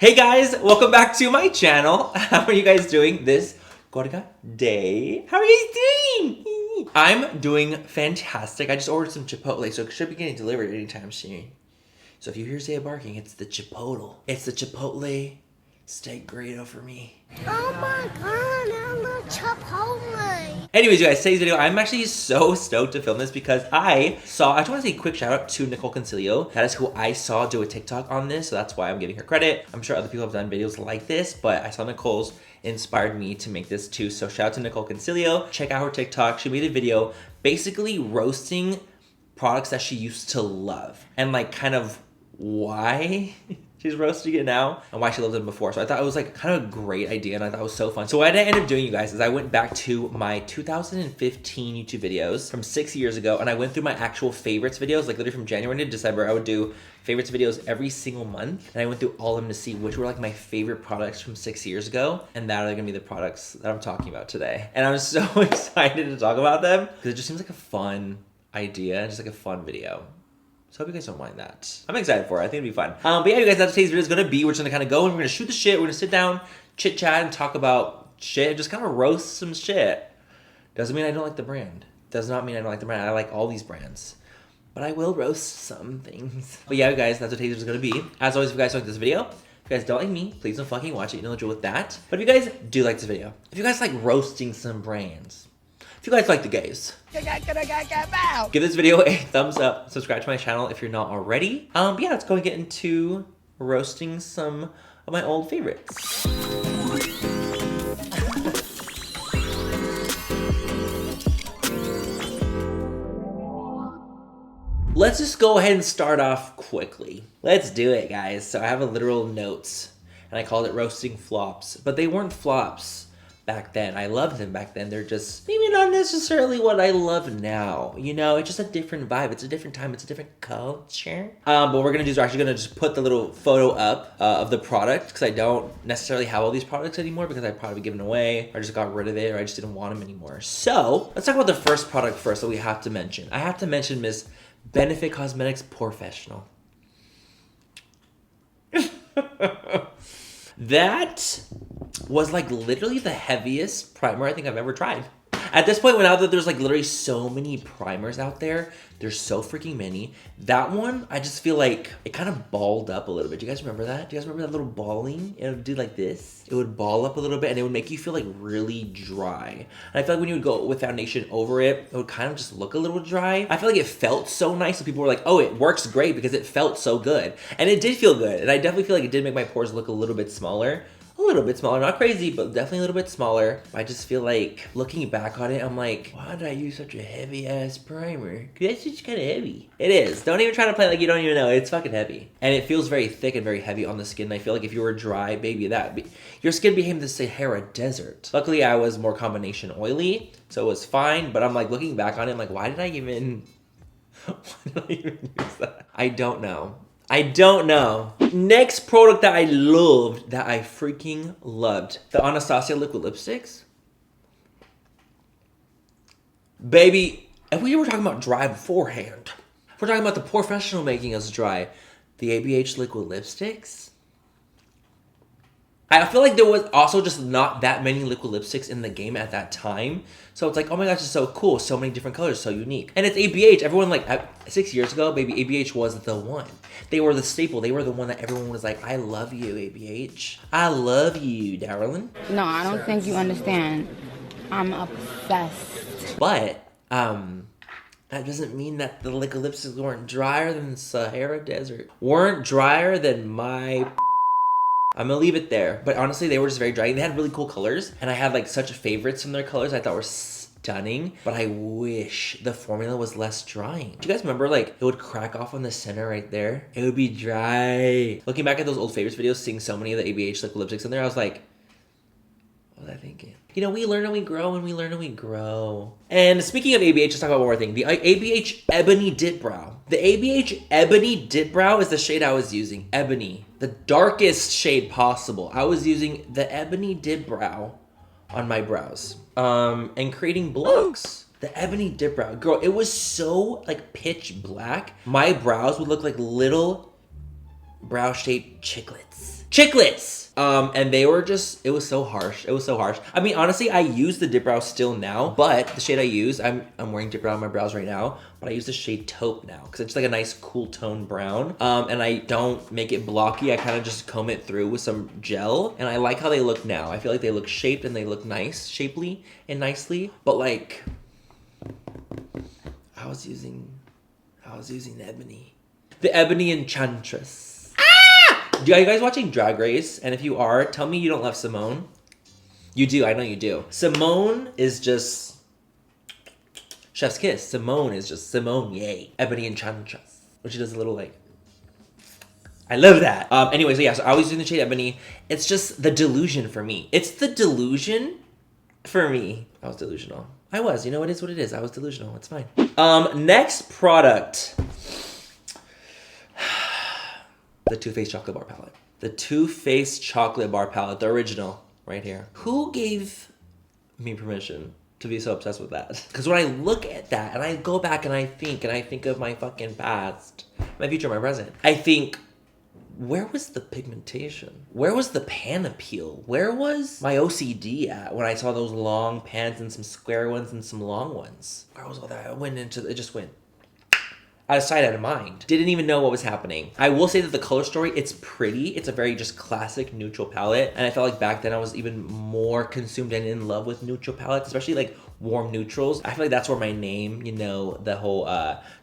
Hey guys, welcome back to my channel. How are you guys doing this Gorga day? How are you guys doing? I'm doing fantastic. I just ordered some Chipotle, so it should be getting delivered anytime soon. So if you hear Zaya barking, it's the Chipotle. It's the Chipotle steak burrito for me. Oh my god, I love Chipotle. Anyways, you guys, today's video, I'm actually so stoked to film this because I just want to say a quick shout out to Nicol. That is who I saw do a TikTok on this, so that's why I'm giving her credit. I'm sure other people have done videos like this, but I saw Nicole's inspired me to make this too. So shout out to Nicol. Check out her TikTok. She made a video basically roasting products that she used to love and like kind of why she's roasting it now and why she loved them before. So I thought it was like kind of a great idea and I thought it was so fun. So what I ended up doing, you guys, is I went back to my 2015 YouTube videos from 6 years ago and I went through my actual favorites videos, like literally from January to December. I would do favorites videos every single month and I went through all of them to see which were like my favorite products from 6 years ago, and that are gonna be the products that I'm talking about today. And I'm so excited to talk about them because it just seems like a fun idea, just like a fun video. So I hope you guys don't mind that. I'm excited for it. I think it'll be fun. But yeah, you guys, that's what today's video is gonna be. We're just gonna kind of go and we're gonna shoot the shit. We're gonna sit down, chit chat, and talk about shit. Just kind of roast some shit. Doesn't mean I don't like the brand. Does not mean I don't like the brand. I like all these brands. But I will roast some things. But yeah, you guys, that's what today's video is gonna be. As always, if you guys like this video, if you guys don't like me, please don't fucking watch it. You know the drill with that. But if you guys do like this video, if you guys like roasting some brands, if you guys like the gays, give this video a thumbs up, subscribe to my channel if you're not already. But yeah, let's go and get into roasting some of my old favorites. Let's just go ahead and start off quickly. Let's do it, guys. So I have a literal notes and I called it roasting flops, but they weren't flops back then. I loved them back then. They're just maybe not necessarily what I love now. You know, it's just a different vibe. It's a different time. It's a different culture. But what we're gonna do is we're actually gonna just put the little photo up of the product because I don't necessarily have all these products anymore because I probably given away or just got rid of it or I just didn't want them anymore. So let's talk about the first product first that we have to mention. I have to mention Miss Benefit Cosmetics Professional. That was like literally the heaviest primer I think I've ever tried. At this point, now that there's like literally so many primers out there, there's so freaking many. That one, I just feel like it kind of balled up a little bit. Do you guys remember that? Do you guys remember that little balling? It would do like this. It would ball up a little bit and it would make you feel like really dry. And I feel like when you would go with foundation over it, it would kind of just look a little dry. I feel like it felt so nice. So people were like, oh, it works great because it felt so good. And it did feel good. And I definitely feel like it did make my pores look a little bit smaller. A little bit smaller, not crazy, but definitely a little bit smaller. I just feel like looking back on it, I'm like, why did I use such a heavy ass primer? That's just kind of heavy. It is. Don't even try to play like you don't even know. It's fucking heavy. And it feels very thick and very heavy on the skin. I feel like if you were dry, baby, your skin became the Sahara Desert. Luckily, I was more combination oily, so it was fine. But I'm like looking back on it, I'm like, why did I even use that? I don't know. I don't know. Next product that I loved, that I freaking loved. The Anastasia liquid lipsticks. Baby, and we were talking about dry beforehand. We're talking about the professional making us dry. The ABH liquid lipsticks. I feel like there was also just not that many liquid lipsticks in the game at that time. So it's like, oh my gosh, it's so cool. So many different colors, so unique. And it's ABH. Everyone like 6 years ago, baby, ABH was the one. They were the staple. They were the one that everyone was like, I love you, ABH. I love you, darling. No, I don't think you understand. I'm obsessed. But, that doesn't mean that the liquid lipsticks weren't drier than the Sahara Desert. Weren't drier than my... I'm gonna leave it there. But honestly, they were just very dry. They had really cool colors. And I had like such favorites from their colors I thought were stunning. But I wish the formula was less drying. Do you guys remember like it would crack off on the center right there? It would be dry. Looking back at those old favorites videos, seeing so many of the ABH liquid lipsticks in there, I was like, what was I thinking? You know, we learn and we grow and we learn and we grow. And speaking of ABH, let's talk about one more thing. The ABH Ebony Dip Brow. The ABH Ebony Dip Brow is the shade I was using. Ebony. The darkest shade possible. I was using the Ebony Dip Brow on my brows. And creating blocks. The Ebony Dip Brow. Girl, it was so like pitch black. My brows would look like little brow shaped chiclets. chiclets. And they were just, it was so harsh. It was so harsh. I mean, honestly, I use the dip brow still now, but the shade I use, I'm wearing dip brow on my brows right now, but I use the shade taupe now because it's like a nice cool tone brown. And I don't make it blocky. I kind of just comb it through with some gel, and I like how they look now. I feel like they look shaped and they look nice, shapely and nicely, but like, I was using the ebony. The Ebony Enchantress. Do you guys watching Drag Race? And if you are, tell me you don't love Simone. You do, I know you do. Simone is just chef's kiss. Simone is just Simone, yay. Ebony Enchantress. When she does a little like, I love that. Anyways, yeah, so I was using the shade Ebony. It's just the delusion for me. It's the delusion for me. I was delusional. I was, you know, it is what it is. I was delusional, it's fine. Next product. The Too Faced Chocolate Bar Palette. The Too Faced Chocolate Bar Palette, the original, right here. Who gave me permission to be so obsessed with that? Because when I look at that and I go back and I think of my fucking past, my future, my present, I think, where was the pigmentation? Where was the pan appeal? Where was my OCD at when I saw those long pans and some square ones and some long ones? Where was all that? It just went out of sight, out of mind. Didn't even know what was happening. I will say that the color story, it's pretty. It's a very just classic neutral palette. And I felt like back then I was even more consumed and in love with neutral palettes, especially like warm neutrals. I feel like that's where my name, you know, the whole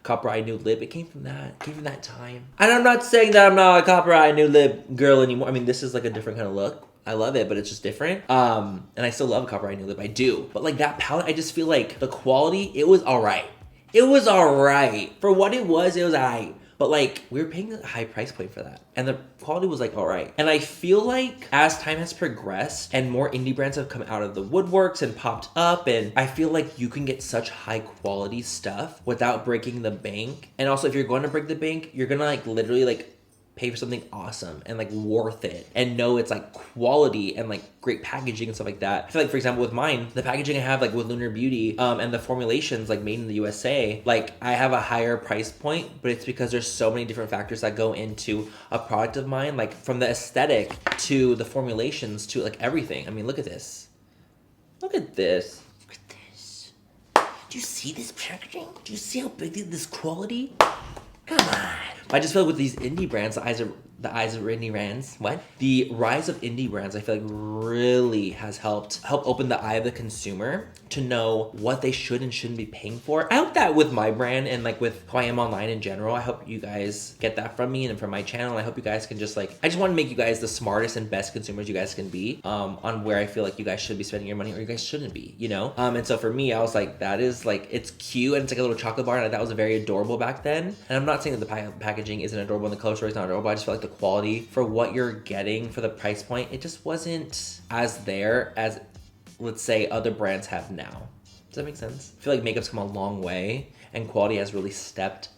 Copper Eye Nude Lip, it came from that. It came from that time. And I'm not saying that I'm not a Copper Eye Nude Lip girl anymore. I mean, this is like a different kind of look. I love it, but it's just different. And I still love Copper Eye Nude Lip, I do. But like that palette, I just feel like the quality, it was all right. It was alright. For what it was alright. But like, we were paying a high price point for that. And the quality was like, alright. And I feel like as time has progressed and more indie brands have come out of the woodworks and popped up, and I feel like you can get such high quality stuff without breaking the bank. And also if you're going to break the bank, you're gonna like literally like pay for something awesome and like worth it and know it's like quality and like great packaging and stuff like that. I feel like, for example, with mine, the packaging I have like with Lunar Beauty and the formulations like made in the USA, like I have a higher price point, but it's because there's so many different factors that go into a product of mine, like from the aesthetic to the formulations to like everything. I mean, look at this. Look at this. Look at this. Do you see this packaging? Do you see how big this quality? Come on. I just feel like with these indie brands, the eyes of indie brands, the rise of indie brands, I feel like really has help open the eye of the consumer to know what they should and shouldn't be paying for. I hope that with my brand and like with who I am online in general, I hope you guys get that from me and from my channel. I hope you guys can just like, I just want to make you guys the smartest and best consumers you guys can be on where I feel like you guys should be spending your money or you guys shouldn't be, you know? And so for me, I was like, that is like, it's cute and it's like a little chocolate bar, and that was very adorable back then. And I'm not saying that the packaging isn't adorable and the color story is not adorable. I just feel like the quality for what you're getting for the price point, it just wasn't as there as, let's say, other brands have now. Does that make sense? I feel like makeup's come a long way and quality has really stepped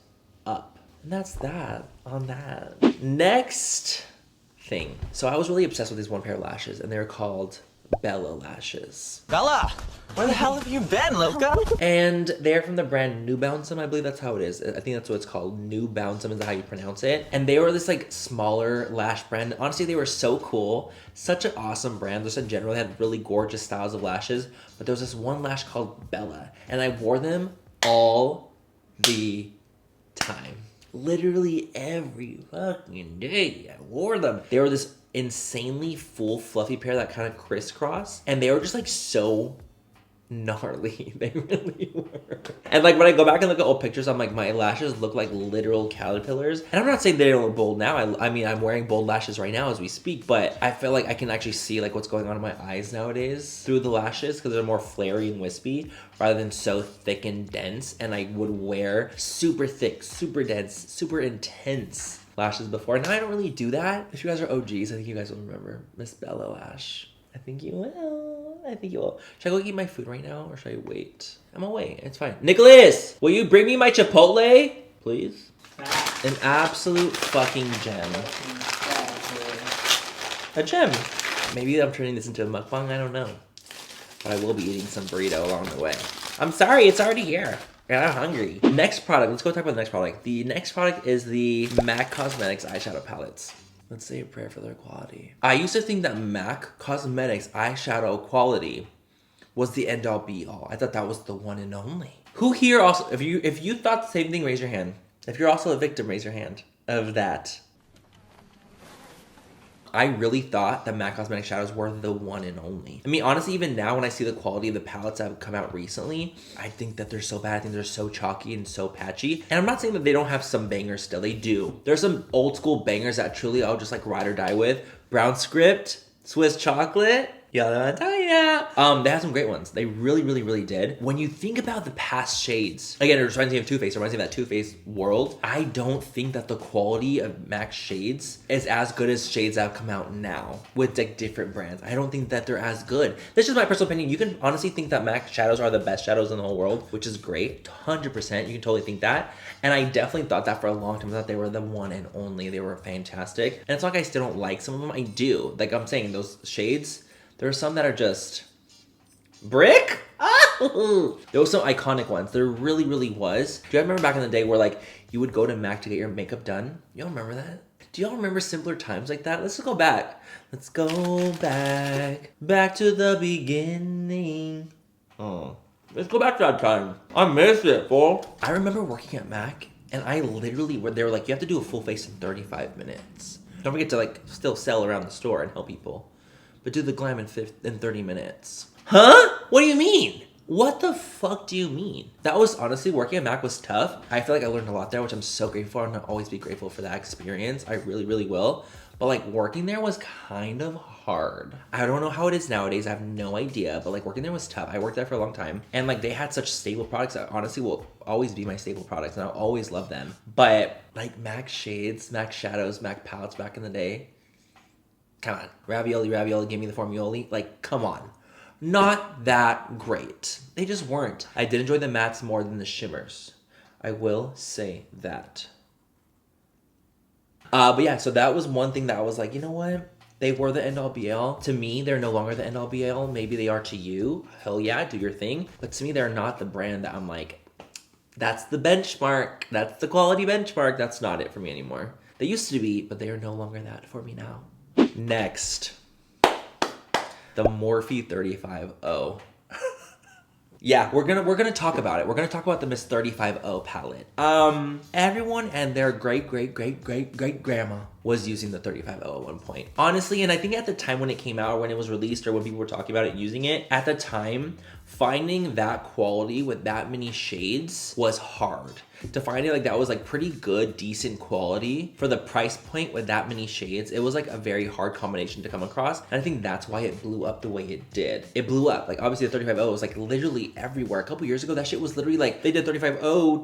up. And that's that on that. Next thing. So I was really obsessed with these one pair of lashes, and they're called Bella lashes. Bella, where the hell have you been, Loca? And they're from the brand New Bouncem, I believe that's how it is. I think that's what it's called. New Bouncem is how you pronounce it. And they were this like smaller lash brand. Honestly, they were so cool. Such an awesome brand. Just in general, they had really gorgeous styles of lashes. But there was this one lash called Bella, and I wore them all the time. Literally every fucking day I wore them. They were this insanely full fluffy pair that kind of crisscross, and they were just like so gnarly. They really were. And like when I go back and look at old pictures, I'm like, my lashes look like literal caterpillars. And I'm not saying they don't look bold now. I mean, I'm wearing bold lashes right now as we speak, but I feel like I can actually see like what's going on in my eyes nowadays through the lashes because they're more flary and wispy rather than so thick and dense. And I would wear super thick, super dense, super intense lashes before. Now I don't really do that. If you guys are OGs, I think you guys will remember Miss Bella Lash. I think you will. I think you will. Should I go eat my food right now or should I wait? I'm gonna wait. It's fine. Nicholas, will you bring me my Chipotle, please? An absolute fucking gem. A gem. Maybe I'm turning this into a mukbang. I don't know. But I will be eating some burrito along the way. I'm sorry. It's already here. I'm hungry. Next product. Let's go talk about the next product. The next product is the MAC Cosmetics eyeshadow palettes. Let's say a prayer for their quality. I used to think that MAC Cosmetics eyeshadow quality was the end all be all. I thought that was the one and only. Who here also, if you thought the same thing, raise your hand. If you're also a victim, raise your hand of that. I really thought that MAC Cosmetic shadows were the one and only. I mean, honestly, even now when I see the quality of the palettes that have come out recently, I think that they're so bad. I think they're so chalky and so patchy. And I'm not saying that they don't have some bangers still. They do. There's some old school bangers that truly I'll just like ride or die with. Brown Script, Swiss Chocolate, yalla. They have some great ones. They really did. When you think about the past shades, again, it reminds me of Too Faced. It reminds me of that Too Faced world. I don't think that the quality of MAC shades is as good as shades that have come out now with like different brands. I don't think that they're as good. That's just my personal opinion. You can honestly think that MAC shadows are the best shadows in the whole world, which is great. 100%. You can totally think that. And I definitely thought that for a long time. I thought they were the one and only. They were fantastic. And it's not like I still don't like some of them. I do. Like I'm saying, those shades, there are some that are just brick. There was some iconic ones. There really was. Do you remember back in the day where like you would go to MAC to get your makeup done? Y'all remember that? Do y'all remember simpler times like that? Let's go back. Let's go back to the beginning. Oh, let's go back to that time. I missed it, fool. I remember working at MAC and I literally they were like, you have to do a full face in 35 minutes. Don't forget to like still sell around the store and help people. But do the glam in 30 minutes. Huh? What do you mean? What the fuck do you mean? That was honestly, working at MAC was tough. I feel like I learned a lot there, which I'm so grateful for. I'm gonna always be grateful for that experience. I really will. But like working there was kind of hard. I don't know how it is nowadays. I have no idea. But like working there was tough. I worked there for a long time. And like they had such stable products that honestly will always be my staple products. And I'll always love them. But like MAC shades, MAC shadows, MAC palettes back in the day. Come on, ravioli, give me the formioli. Like, come on. Not that great. They just weren't. I did enjoy the mattes more than the shimmers. I will say that. But yeah, so that was one thing that I was like, you know what? They were the end-all be-all. To me, they're no longer the end-all be-all. Maybe they are to you. Hell yeah, do your thing. But to me, they're not the brand that I'm like, that's the benchmark. That's the quality benchmark. That's not it for me anymore. They used to be, but they are no longer that for me now. Next, the Morphe 35O. Yeah, we're gonna talk about it. We're gonna talk about the Miss 35O palette. Everyone and their great grandma was using the 35O at one point. Honestly, and I think at the time when it came out or when it was released or when people were talking about it using it, at the time, finding that quality with that many shades was hard. To find it like that was like pretty good, decent quality for the price point with that many shades, it was like a very hard combination to come across. And I think that's why it blew up the way it did. It blew up. Like obviously the 35O was like literally everywhere. A couple years ago, that shit was literally like, they did 35O2,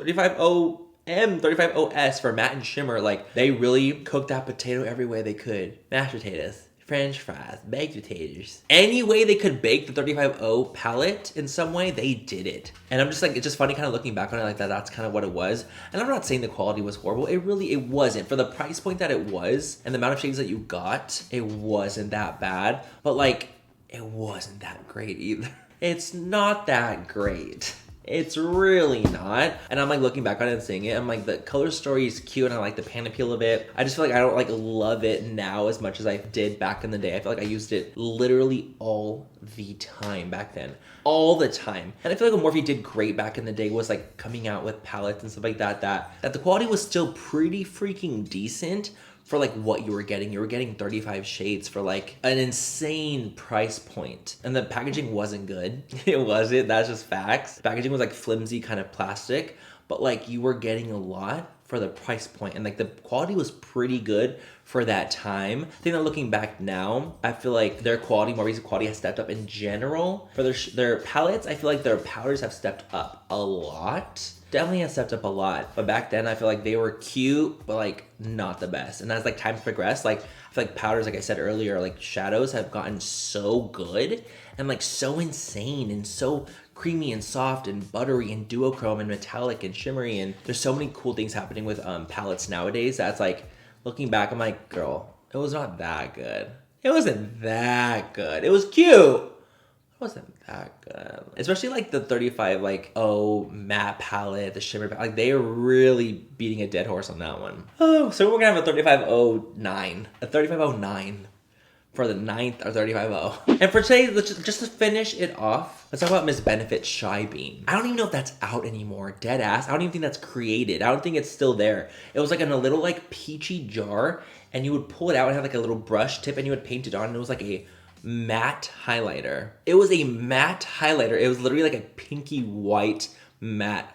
35O M, 35OS for matte and shimmer. Like they really cooked that potato every way they could. Mashed potatoes, French fries, baked potatoes. Any way they could bake the 35O palette in some way, they did it. And I'm just like, it's just funny kind of looking back on it like that. That's kind of what it was. And I'm not saying the quality was horrible. It wasn't. For the price point that it was and the amount of shades that you got, it wasn't that bad. But like, it wasn't that great either. It's not that great. It's really not. And I'm like looking back on it and seeing it, I'm like, the color story is cute and I like the pan appeal of it. I just feel like I don't like love it now as much as I did back in the day. I feel like I used it literally all the time back then. All the time. And I feel like what Morphe did great back in the day was like coming out with palettes and stuff like that, that the quality was still pretty freaking decent for like what you were getting. You were getting 35 shades for like an insane price point. And the packaging wasn't good. It wasn't, that's just facts. The packaging was like flimsy kind of plastic, but like you were getting a lot for the price point and like the quality was pretty good for that time. I think that looking back now, I feel like their quality, Morphe's quality has stepped up in general. For their palettes, I feel like their powders have stepped up a lot. Definitely has stepped up a lot. But back then I feel like they were cute, but like not the best. And as like time progressed, like I feel like powders, like I said earlier, like shadows have gotten so good and like so insane and so creamy and soft and buttery and duochrome and metallic and shimmery. And there's so many cool things happening with palettes nowadays that's like, looking back, I'm like, girl, it was not that good. It wasn't that good. It was cute. It wasn't that good. Especially like the 35 like matte palette, the shimmer palette. Like they are really beating a dead horse on that one. Oh, so we're gonna have a 3509. A 3509 for the 9th or 35.0. And for today, just to finish it off, let's talk about Miss Benefit Shy Beam. I don't even know if that's out anymore. Dead ass. I don't even think that's created. I don't think it's still there. It was like in a little like peachy jar, and you would pull it out and have like a little brush tip, and you would paint it on, and it was like a matte highlighter. It was a matte highlighter. It was literally like a pinky white matte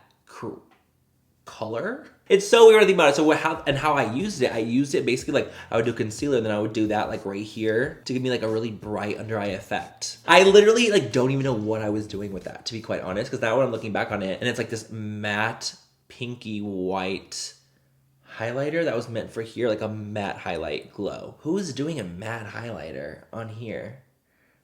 color. It's so weird to think about it. So how I used it basically like I would do concealer, and then I would do that like right here to give me like a really bright under eye effect. I literally like don't even know what I was doing with that, to be quite honest, because now when I'm looking back on it, and it's like this matte pinky white highlighter that was meant for here, like a matte highlight glow. Who is doing a matte highlighter on here?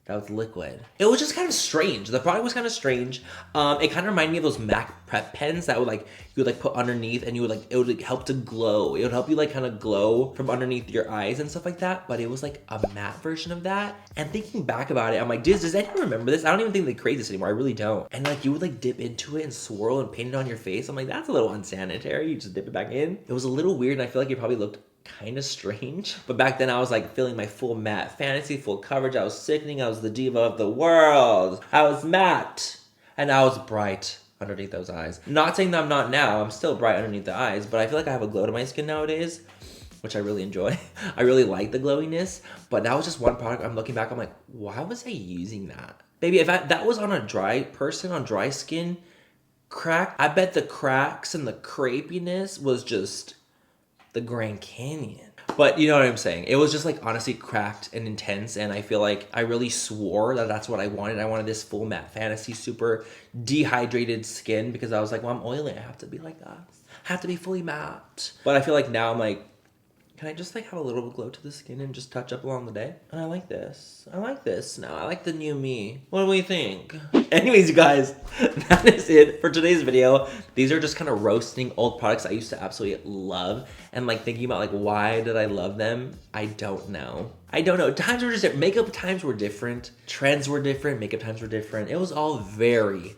That was liquid. It was just kind of strange. The product was kind of strange. It kind of reminded me of those MAC prep pens that would like you would like put underneath, and you would like it would like help to glow. It would help you like kind of glow from underneath your eyes and stuff like that. But it was like a matte version of that. And thinking back about it, I'm like, does anyone remember this? I don't even think they create this anymore. I really don't. And like you would like dip into it and swirl and paint it on your face. I'm like, that's a little unsanitary. You just dip it back in. It was a little weird, and I feel like it probably looked kind of strange. But back then I was like feeling my full matte fantasy, full coverage. I was sickening. I was the diva of the world. I was matte, and I was bright underneath those eyes. Not saying that I'm not now. I'm still bright underneath the eyes, but I feel like I have a glow to my skin nowadays, which I really enjoy. I really like the glowiness, but that was just one product. I'm looking back, I'm like, why was I using that? Baby, if that was on a dry person, on dry skin, I bet the cracks and the crepiness was just the Grand Canyon. But you know what I'm saying? It was just like honestly cracked and intense, and I feel like I really swore that that's what I wanted. I wanted this full matte fantasy, super dehydrated skin, because I was like, well, I'm oily. I have to be like that. I have to be fully matte. But I feel like now I'm like, can I just like have a little glow to the skin and just touch up along the day? And I like this. I like this now. I like the new me. What do we think? Anyways, you guys, that is it for today's video. These are just kind of roasting old products I used to absolutely love, and like thinking about like, why did I love them? I don't know. Times were just different. Makeup times were different. Trends were different. Makeup times were different. It was all very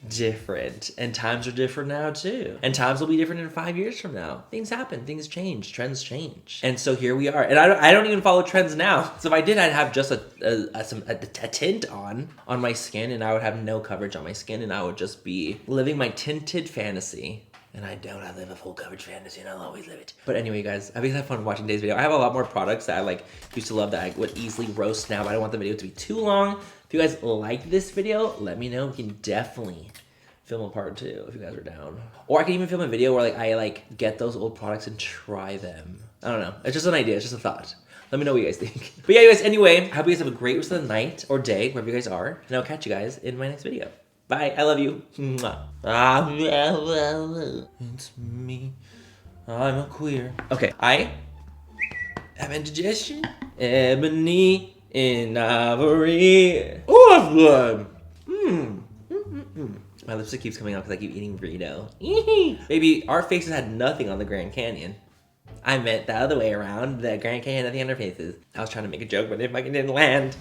different, and times are different now too, and times will be different in 5 years from now. Things happen, things change, trends change, and so here we are. And I don't even follow trends now. So if I did, I'd have just a tint on my skin, and I would have no coverage on my skin, and I would just be living my tinted fantasy. And I live a full coverage fantasy, and I'll always live it. But anyway, guys, I think I had fun watching today's video. I have a lot more products that I like used to love that I would easily roast now, but I don't want the video to be too long. If you guys like this video, let me know. We can definitely film a part 2 if you guys are down. Or I can even film a video where like I like get those old products and try them. I don't know. It's just an idea. It's just a thought. Let me know what you guys think. But yeah, you guys, anyway, I hope you guys have a great rest of the night or day, wherever you guys are. And I'll catch you guys in my next video. Bye. I love you. It's me. I'm a queer. Okay. I have indigestion. Ebony in ivory. Oh, that's good. My lipstick keeps coming out because I keep eating burrito. Baby, our faces had nothing on the Grand Canyon. I meant the other way around. The Grand Canyon had nothing on their faces. I was trying to make a joke, but it fucking didn't land.